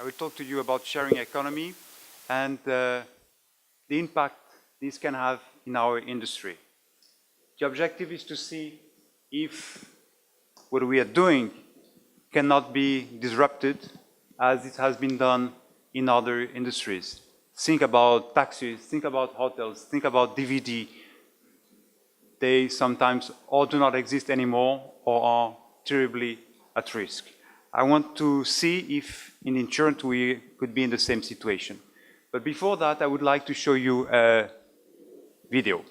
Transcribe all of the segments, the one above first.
will talk to you about sharing economy and the impact this can have in our industry. The objective is to see if what we are doing cannot be disrupted as it has been done in other industries. Think about taxis, think about hotels, think about DVD. They sometimes or do not exist anymore or are terribly at risk. I want to see if in insurance we could be in the same situation. But before that, I would like to show you a video.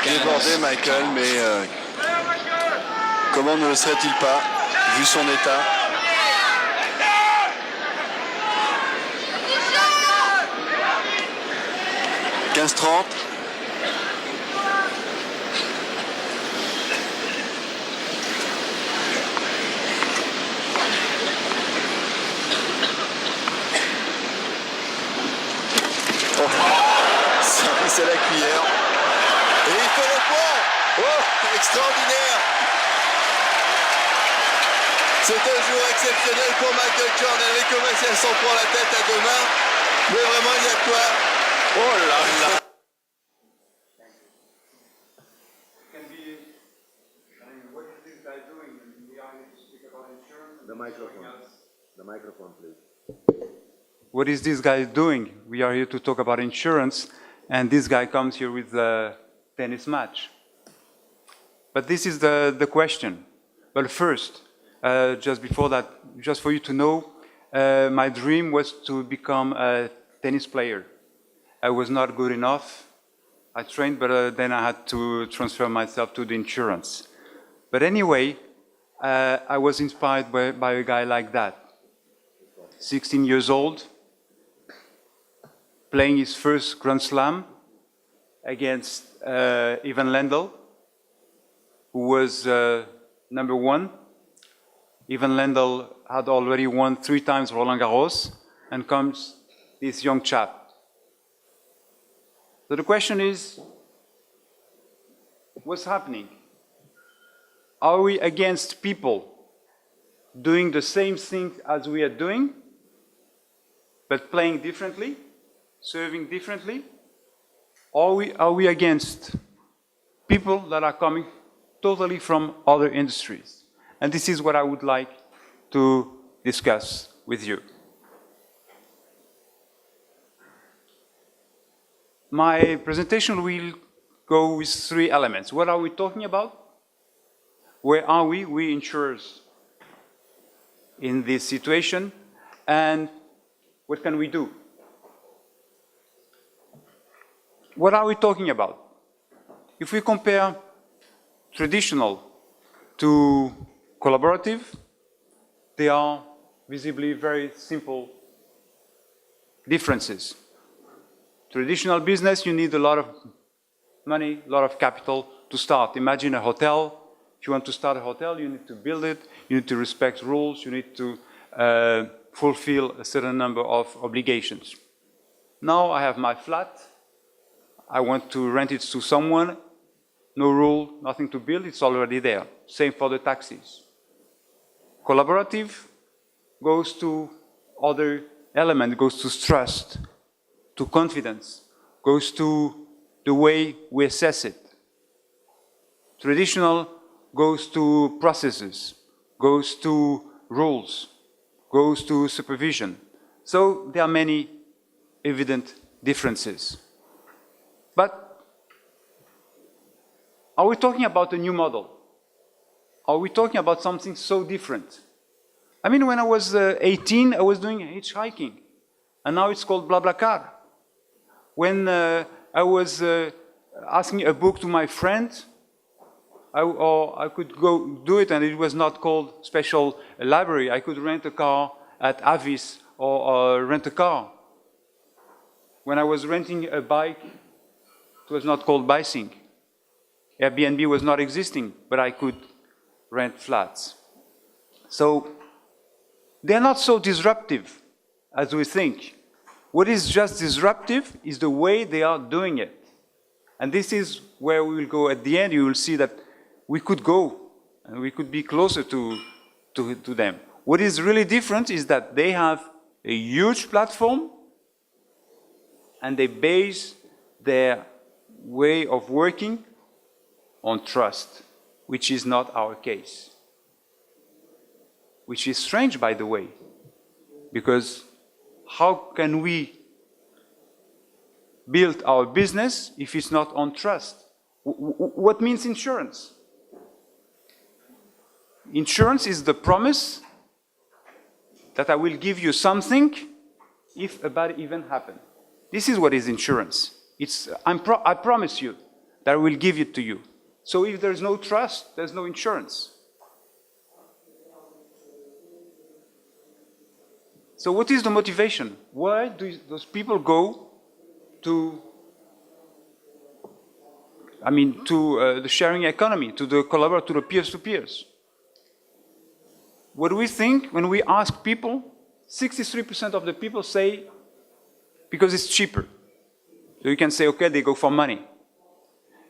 Débordé Michael, mais comment ne le serait-il pas, vu son état? « 15-30 » c'est la cuillère. Et il fait le point. Oh, extraordinaire. C'est un jour exceptionnel pour Michael Jordan. Les commerciaux s'en prend la tête à deux mains. Mais vraiment, il y a quoi. Oh là là. The microphone, please. What is this guy doing? We are here to talk about insurance, and this guy comes here with a tennis match. But this is the question. But first, just before that, just for you to know, my dream was to become a tennis player. I was not good enough. I trained, but then I had to transfer myself to the insurance. But anyway, I was inspired by a guy like that. 16 years old, playing his first Grand Slam against Ivan Lendl, who was number one. Ivan Lendl had already won 3 times Roland Garros, and comes this young chap. So the question is, what's happening? Are we against people doing the same thing as we are doing, but playing differently, serving differently? Or are we against people that are coming totally from other industries? And this is what I would like to discuss with you. My presentation will go with 3 elements. What are we talking about? Where are we insurers, in this situation? And what can we do? What are we talking about? If we compare traditional to collaborative, they are visibly very simple differences. Traditional business, you need a lot of money, a lot of capital to start. Imagine a hotel. If you want to start a hotel, you need to build it, you need to respect rules, you need to fulfill a certain number of obligations. Now I have my flat, I want to rent it to someone, no rule, nothing to build, it's already there. Same for the taxis. Collaborative goes to other elements, goes to trust, to confidence, goes to the way we assess it. Traditional goes to processes, goes to rules, goes to supervision. So there are many evident differences. But are we talking about a new model? Are we talking about something so different? I mean, when I was 18, I was doing hitchhiking, and now it's called BlaBlaCar. When I was asking a book to my friend, or I could go do it, and it was not called special library. I could rent a car at Avis or rent a car. When I was renting a bike, it was not called bicycling. Airbnb was not existing, but I could rent flats. So they're not so disruptive as we think. What is just disruptive is the way they are doing it. And this is where we will go at the end. You will see that we could go and we could be closer to them. What is really different is that they have a huge platform and they base their way of working on trust, which is not our case. Which is strange, by the way, because how can we build our business if it's not on trust? What means insurance? Insurance is the promise that I will give you something if a bad event happens. This is what is insurance. I promise you that I will give it to you. So if there's no trust, there's no insurance. So what is the motivation? Why do those people go to the sharing economy, to the collaborative, to the peers-to-peers? What do we think when we ask people? 63% of the people say because it's cheaper. So you can say, okay, they go for money.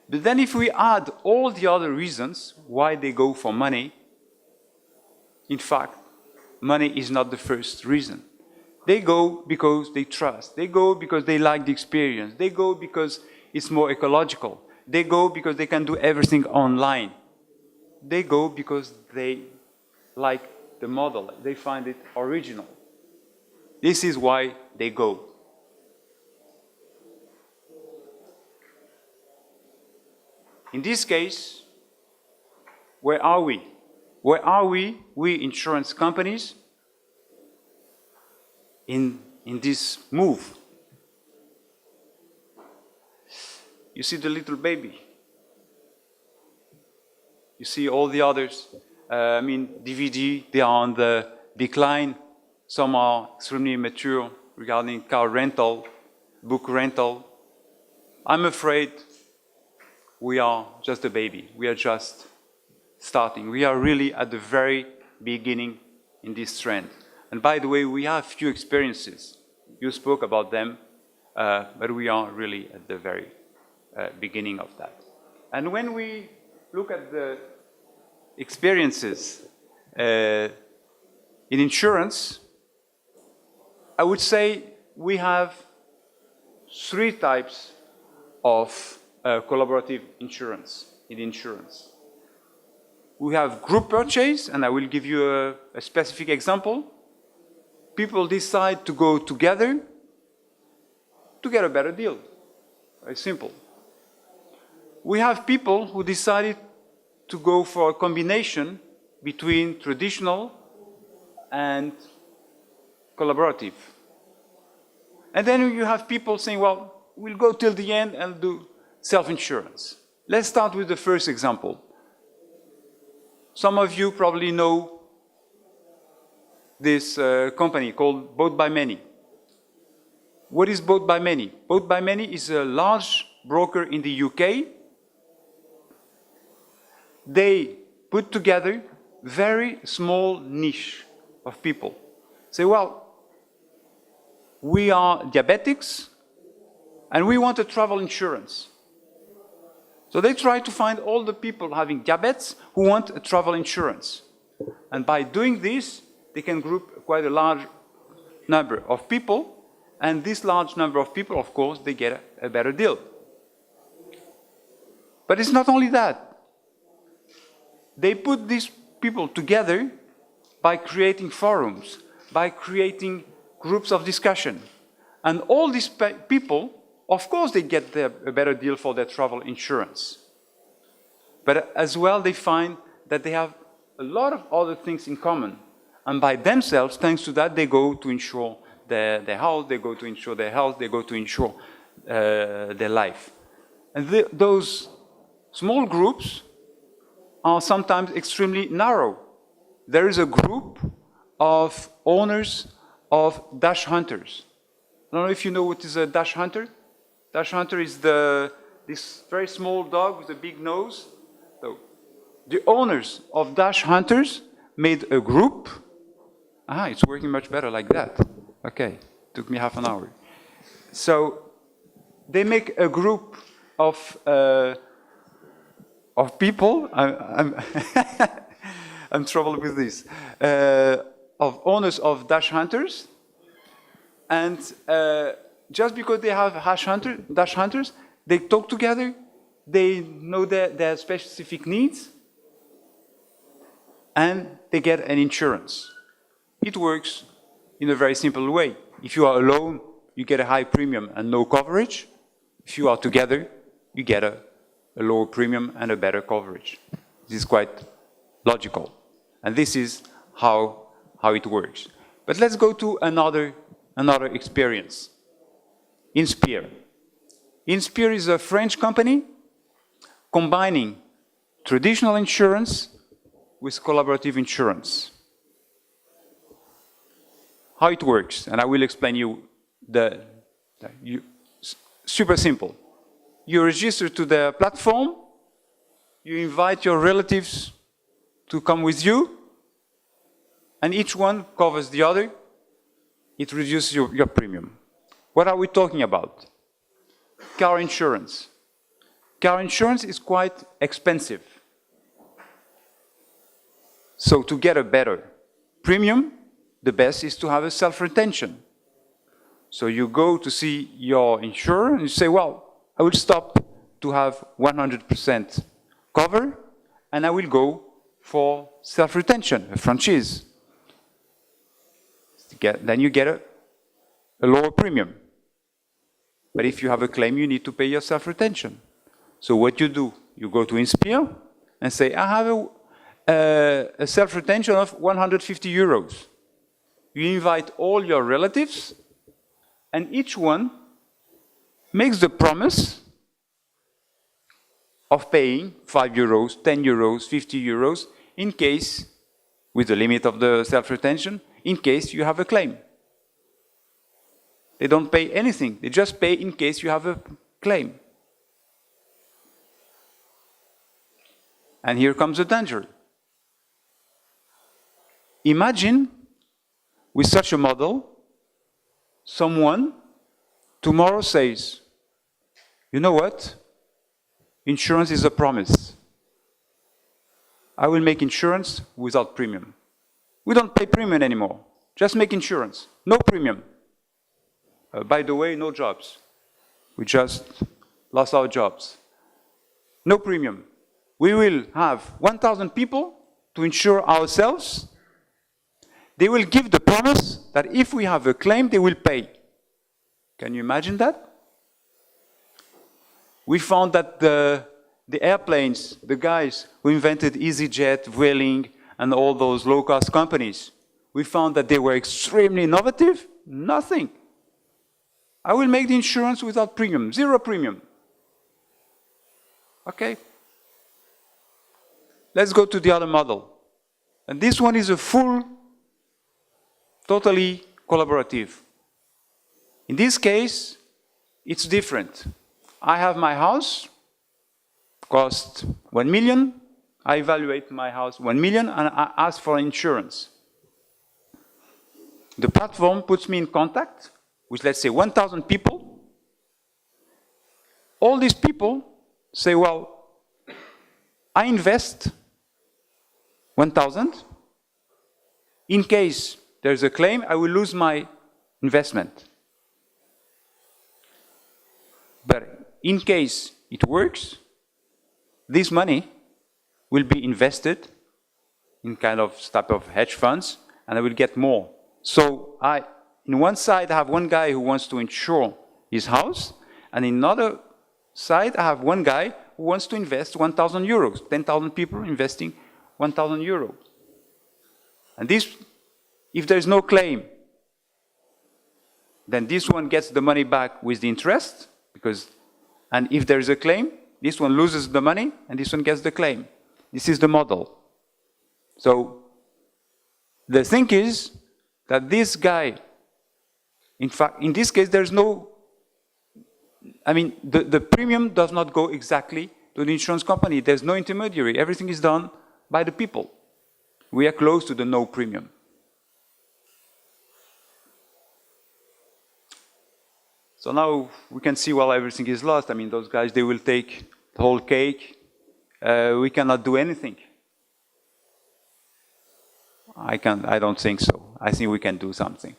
But then if we add all the other reasons why they go for money, in fact, money is not the first reason. They go because they trust. They go because they like the experience. They go because it's more ecological. They go because they can do everything online. They go because they like the model. They find it original. This is why they go. In this case, where are we? Where are we insurance companies, in this move? You see the little baby. You see all the others. DVD, they are on the decline. Some are extremely mature regarding car rental, book rental. I'm afraid we are just a baby. We are just starting. We are really at the very beginning in this trend. And by the way, we have few experiences. You spoke about them, but we are really at the very beginning of that. And when we look at the experiences in insurance, I would say we have 3 types of collaborative insurance in insurance. We have group purchase, and I will give you a specific example. People decide to go together to get a better deal. Very simple. We have people who decided to go for a combination between traditional and collaborative. And then you have people saying, well, we'll go till the end and do self-insurance. Let's start with the first example. Some of you probably know this company called Bought by Many. What is Bought by Many? Bought by Many is a large broker in the UK. They put together very small niche of people. Say, well, we are diabetics and we want a travel insurance. So they try to find all the people having diabetes who want a travel insurance. And by doing this, they can group quite a large number of people, and this large number of people, of course, they get a better deal. But it's not only that. They put these people together by creating forums, by creating groups of discussion. And all these people, of course, they get a better deal for their travel insurance. But as well, they find that they have a lot of other things in common. And by themselves, thanks to that, they go to insure their house, they go to insure their health, they go to insure their life. And those small groups are sometimes extremely narrow. There is a group of owners of dash hunters. I don't know if you know what is a dash hunter. Dash hunter is this very small dog with a big nose. So the owners of dash hunters made a group. It's working much better like that. Okay, took me half an hour. So they make a group of people. I'm I'm troubled with this. Of owners of dash hunters, and just because they have dash hunters, they talk together, they know their specific needs, and they get an insurance. It works in a very simple way. If you are alone, you get a high premium and no coverage. If you are together, you get a lower premium and a better coverage. This is quite logical. And this is how it works. But let's go to another experience. Inspire. Inspire is a French company combining traditional insurance with collaborative insurance. How it works, and I will explain you super simple. You register to the platform, you invite your relatives to come with you, and each one covers the other. It reduces your premium. What are we talking about? Car insurance. Car insurance is quite expensive. So to get a better premium, the best is to have a self-retention. So you go to see your insurer and you say, well, I will stop to have 100% cover, and I will go for self-retention, a franchise. Then you get a lower premium. But if you have a claim, you need to pay your self-retention. So what you do, you go to Inspire and say, I have a self-retention of 150 euros. You invite all your relatives, and each one makes the promise of paying 5 euros, 10 euros, 50 euros, in case, with the limit of the self-retention, in case you have a claim. They don't pay anything. They just pay in case you have a claim. And here comes the danger. Imagine, with such a model, someone tomorrow says, you know what? Insurance is a promise. I will make insurance without premium. We don't pay premium anymore. Just make insurance. No premium. By the way, no jobs. We just lost our jobs. No premium. We will have 1,000 people to insure ourselves. They will give the promise that if we have a claim, they will pay. Can you imagine that? We found that the airplanes, the guys who invented EasyJet, Vueling, and all those low-cost companies, we found that they were extremely innovative. Nothing. I will make the insurance without premium, 0 premium. Okay. Let's go to the other model. And this one is a full, totally collaborative. In this case, it's different. I have my house, cost 1 million. I evaluate my house 1 million and I ask for insurance. The platform puts me in contact with, let's say, 1,000 people. All these people say, well, I invest 1,000. In case there's a claim, I will lose my investment. But in case it works, this money will be invested in kind of type of hedge funds, and I will get more. So in one side, I have one guy who wants to insure his house, and in another side, I have one guy who wants to invest 1,000 euros, 10,000 people investing 1,000 euros. And this, if there's no claim, then this one gets the money back with the interest, And if there is a claim, this one loses the money and this one gets the claim. This is the model. So the thing is that this guy, in fact, in this case, there's no, the premium does not go exactly to the insurance company. There's no intermediary. Everything is done by the people. We are close to the no premium. So now we can see, well, everything is lost. Those guys, they will take the whole cake. We cannot do anything. I don't think so. I think we can do something.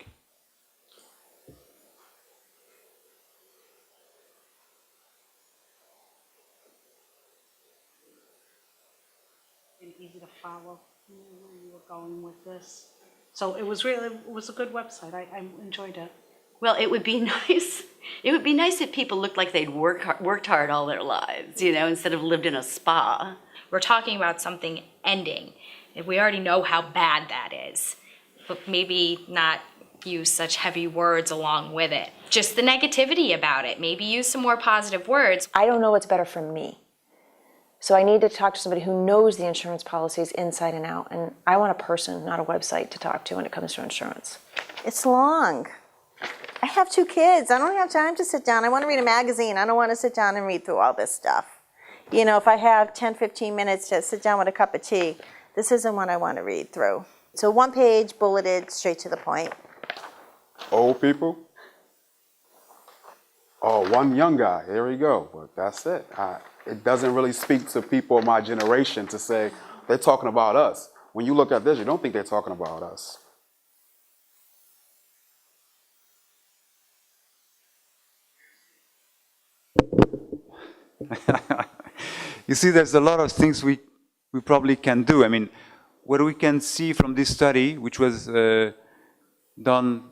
Easy to follow where you were going with this. So it was a good website. I enjoyed it. Well, it would be nice. It would be nice if people looked like they'd worked hard all their lives, instead of lived in a spa. We're talking about something ending. If we already know how bad that is, but maybe not use such heavy words along with it. Just the negativity about it. Maybe use some more positive words. I don't know what's better for me. So I need to talk to somebody who knows the insurance policies inside and out. And I want a person, not a website, to talk to when it comes to insurance. It's long. I have 2 kids. I don't have time to sit down. I want to read a magazine. I don't want to sit down and read through all this stuff. If I have 10, 15 minutes to sit down with a cup of tea, this isn't what I want to read through. So 1 page, bulleted, straight to the point. Old people? Oh, one young guy. There we go. But that's it. It doesn't really speak to people of my generation to say they're talking about us. When you look at this, you don't think they're talking about us. You see, there's a lot of things we probably can do. What we can see from this study, which was done,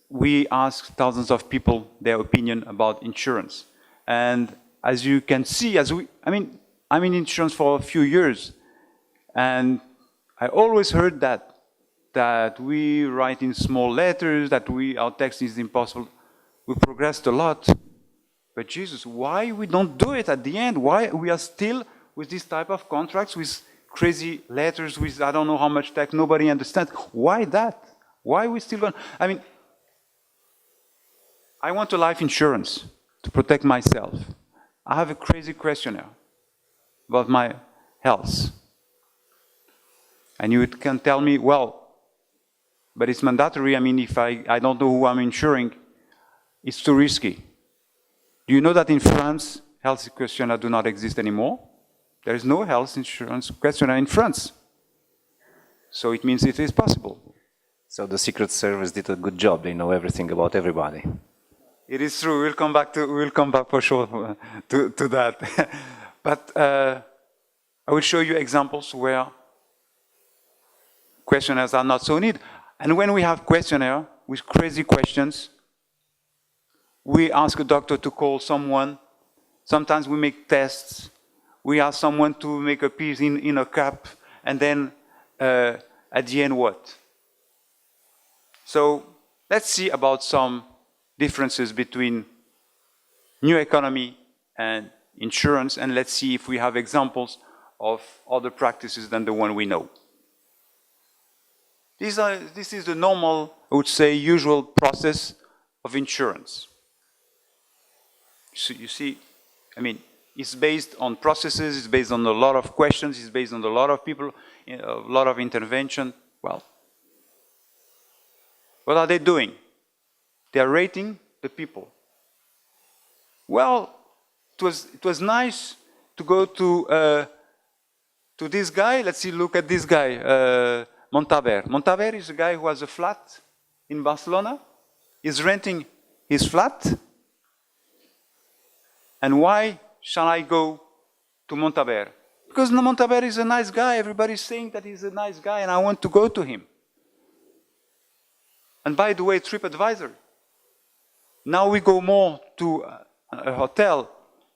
we asked thousands of people their opinion about insurance. And as you can see, I'm in insurance for a few years, and I always heard that we write in small letters, that our text is impossible. We progressed a lot, but Jesus, why we don't do it at the end? Why we are still with this type of contracts, with crazy letters, with I don't know how much text, nobody understands. Why that? Why we still going? I want a life insurance to protect myself. I have a crazy questionnaire about my health. And you can tell me, well, but it's mandatory. If I don't know who I'm insuring, it's too risky. Do you know that in France, health questionnaires do not exist anymore? There is no health insurance questionnaire in France. So it means it is possible. So the Secret Service did a good job. They know everything about everybody. It is true. We'll come back for sure to that. But I will show you examples where questionnaires are not so needed. And when we have questionnaire with crazy questions, we ask a doctor to call someone. Sometimes we make tests. We ask someone to make a piece in a cup, and then at the end what? So let's see about some differences between new economy and insurance, and let's see if we have examples of other practices than the one we know. This is the normal, I would say, usual process of insurance. So you see, it's based on processes, it's based on a lot of questions, it's based on a lot of people, a lot of intervention. Well, what are they doing? They are rating the people. Well, it was nice to go to this guy. Let's see, look at this guy, Montaver. Montaver is a guy who has a flat in Barcelona. He's renting his flat. And why shall I go to Montaver? Because Montaver is a nice guy. Everybody's saying that he's a nice guy, and I want to go to him. And by the way, TripAdvisor. Now we go more to a hotel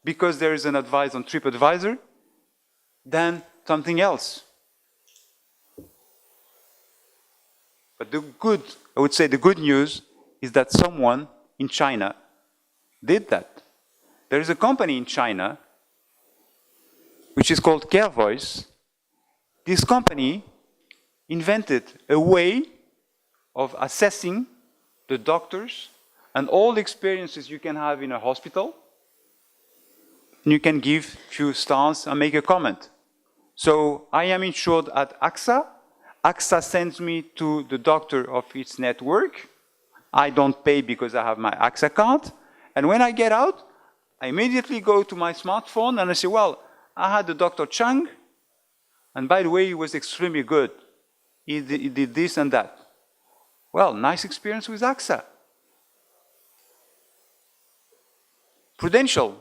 because there is an advice on TripAdvisor than something else. But I would say the good news is that someone in China did that. There is a company in China which is called CareVoice. This company invented a way of assessing the doctors and all the experiences you can have in a hospital. And you can give few stars and make a comment. So I am insured at AXA. AXA sends me to the doctor of its network. I don't pay because I have my AXA card. And when I get out, I immediately go to my smartphone and I say, well, I had the Dr. Chang, and by the way, he was extremely good. He did this and that. Well, nice experience with AXA. Prudential,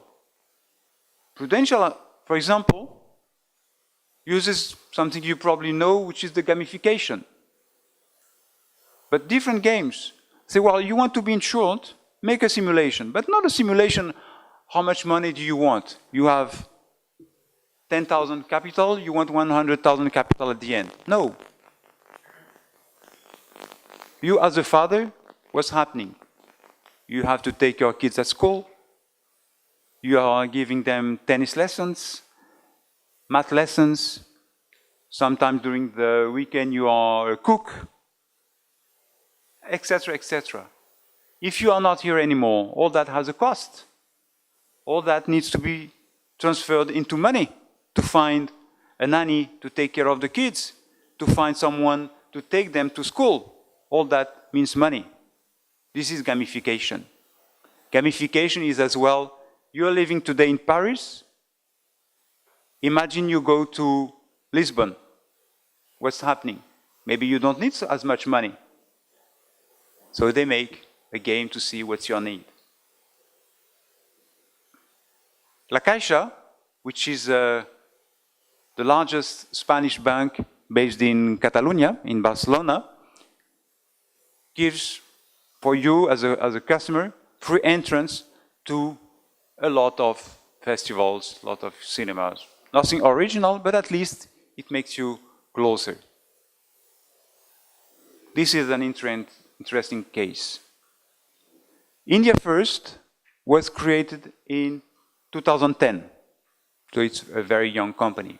for example, uses something you probably know, which is the gamification. But different games. Say, well, you want to be insured, make a simulation, but not a simulation, how much money do you want? You have 10,000 capital, you want 100,000 capital at the end. No. You as a father, what's happening? You have to take your kids at school. You are giving them tennis lessons, math lessons. Sometimes during the weekend you are a cook, etc., etc. If you are not here anymore, all that has a cost. All that needs to be transferred into money to find a nanny to take care of the kids, to find someone to take them to school. All that means money. This is gamification. Gamification is as well, you are living today in Paris. Imagine you go to Lisbon. What's happening? Maybe you don't need as much money. So they make a game to see what's your need. La Caixa, which is the largest Spanish bank based in Catalonia, in Barcelona, gives for you as a customer free entrance to a lot of festivals, a lot of cinemas. Nothing original, but at least it makes you closer. This is an interesting case. India First was created in 2010, so it's a very young company.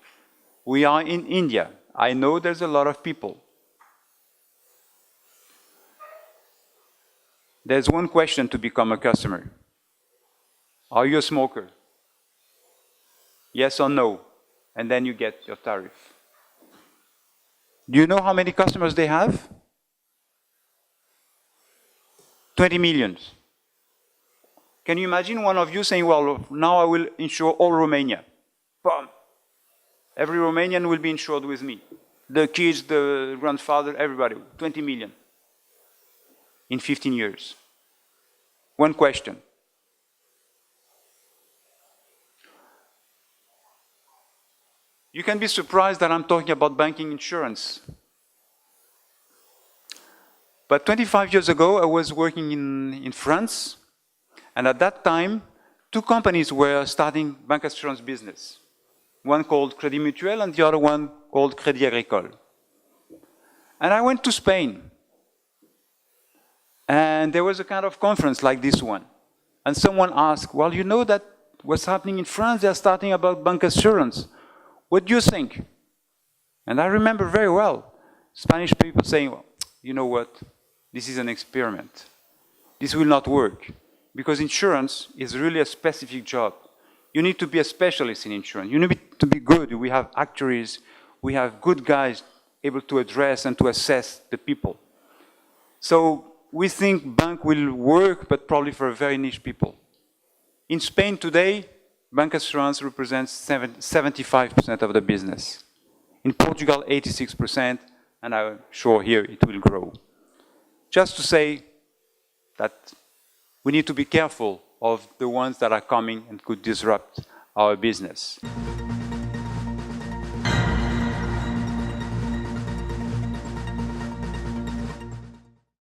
We are in India. I know there's a lot of people. There's one question to become a customer. Are you a smoker? Yes or no? And then you get your tariff. Do you know how many customers they have? 20 million. Can you imagine one of you saying, well, now I will insure all Romania? Boom. Every Romanian will be insured with me. The kids, the grandfather, everybody. 20 million. In 15 years. One question. You can be surprised that I'm talking about banking insurance. But 25 years ago, I was working in France, and at that time, two companies were starting bank insurance business. One called Crédit Mutuel and the other one called Crédit Agricole. And I went to Spain. And there was a kind of conference like this one. And someone asked, well, you know that what's happening in France, they're starting about bank insurance. What do you think? And I remember very well Spanish people saying, well, you know what? This is an experiment. This will not work. Because insurance is really a specific job. You need to be a specialist in insurance. You need to be good. We have actuaries. We have good guys able to address and to assess the people. So we think bank will work, but probably for very niche people. In Spain today, bank insurance represents 75% of the business. In Portugal, 86%, and I'm sure here it will grow. Just to say that we need to be careful of the ones that are coming and could disrupt our business.